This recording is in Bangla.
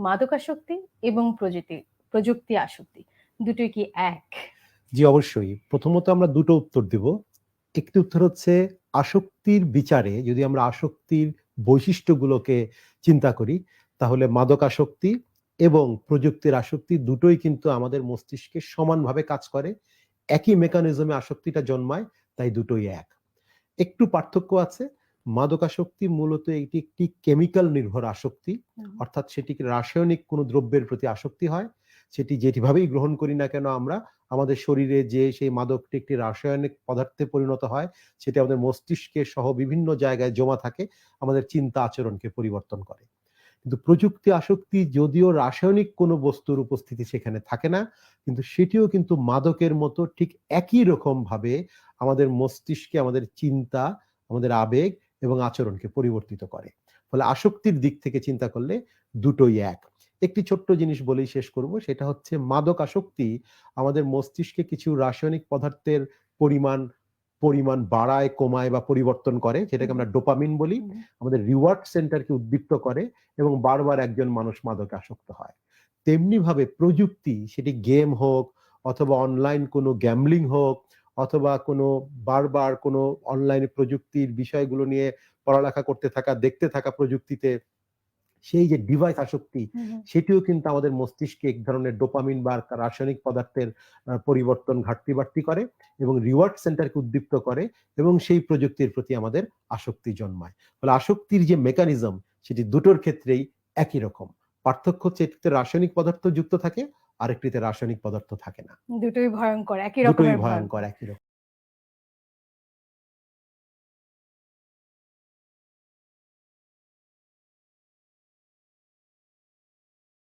মাদকাসক্তি এবং প্রযুক্তি আসক্তি দুটোই কি এক? জি, অবশ্যই। প্রথমত আমরা দুটো উত্তর দেব। একটি উত্তর হচ্ছে আসক্তির বিচারে যদি আমরা আসক্তির বৈশিষ্ট্যগুলোকে চিন্তা করি, তাহলে মাদকাসক্তি এবং প্রযুক্তির আসক্তি দুটোই কিন্তু আমাদের মস্তিষ্কে সমানভাবে কাজ করে। একই মেকানিজমে আসক্তিটা জন্মায়, তাই দুটোই এক। একটু পার্থক্য আছে। মাদকাসক্তি মূলত এটি একটি কেমিক্যাল নির্ভর আসক্তি, অর্থাৎ সেটি রাসায়নিক কোনো দ্রব্যের প্রতি আসক্তি হয়। সেটি যেভাবেই গ্রহণ করি না কেন আমরা, আমাদের শরীরে যে সেই মাদকটি একটি রাসায়নিক পদার্থে পরিণত হয়, সেটি আমাদের মস্তিষ্কে সহ বিভিন্ন জায়গায় জমা থাকে, আমাদের চিন্তা আচরণকে পরিবর্তন করে। কিন্তু প্রযুক্তি আসক্তি যদিও রাসায়নিক কোনো বস্তুর উপস্থিতি সেখানে থাকে না, কিন্তু সেটিও কিন্তু মাদকের মতো ঠিক একই রকম ভাবে আমাদের মস্তিষ্কে আমাদের চিন্তা, আমাদের আবেগ এবং আচরণকে পরিবর্তিত করে। ফলে আসক্তির দিক থেকে চিন্তা করলে দুটোই এক। একটি ছোট্ট জিনিস বলেই শেষ করব, সেটা হচ্ছে মাদক আসক্তি আমাদের মস্তিষ্কে কিছু রাসায়নিক পদার্থের পরিমাণ পরিমাণ বাড়ায়, কমায় বা পরিবর্তন করে, যেটাকে আমরা ডোপামিন বলি। আমাদের রিওয়ার্ড সেন্টারকে উদ্দীপ্ত করে এবং বারবার একজন মানুষ মাদকে আসক্ত হয়। তেমনি ভাবে প্রযুক্তি, সেটি গেম হোক অথবা অনলাইন কোনো গ্যাম্বলিং হোক অথবা কোনো বারবার কোনো অনলাইনে প্রযুক্তির বিষয়গুলো নিয়ে পড়ালেখা করতে থাকা, দেখতে থাকা প্রযুক্তিতে, সেই যে ডিভাইস আসক্তি, সেটিও কিন্তু আমাদের মস্তিষ্কে এক ধরনের ডোপামিন বা রাসায়নিক পদার্থের পরিবর্তন ঘাটতি বাড়তি করে এবং রিওয়ার্ড সেন্টারকে উদ্দীপ্ত করে এবং সেই প্রযুক্তির প্রতি আমাদের আসক্তি জন্মায়। ফলে আসক্তির যে মেকানিজম, সেটি দুটোর ক্ষেত্রেই একই রকম। পার্থক্য হচ্ছে একটিতে রাসায়নিক পদার্থ যুক্ত থাকে, আরেকটিতে রাসায়নিক পদার্থ থাকে না। দুটোই ভয়ঙ্কর, একই দুটোই রকমের ভয়ঙ্কর, ভয়ঙ্কর। একই রকম।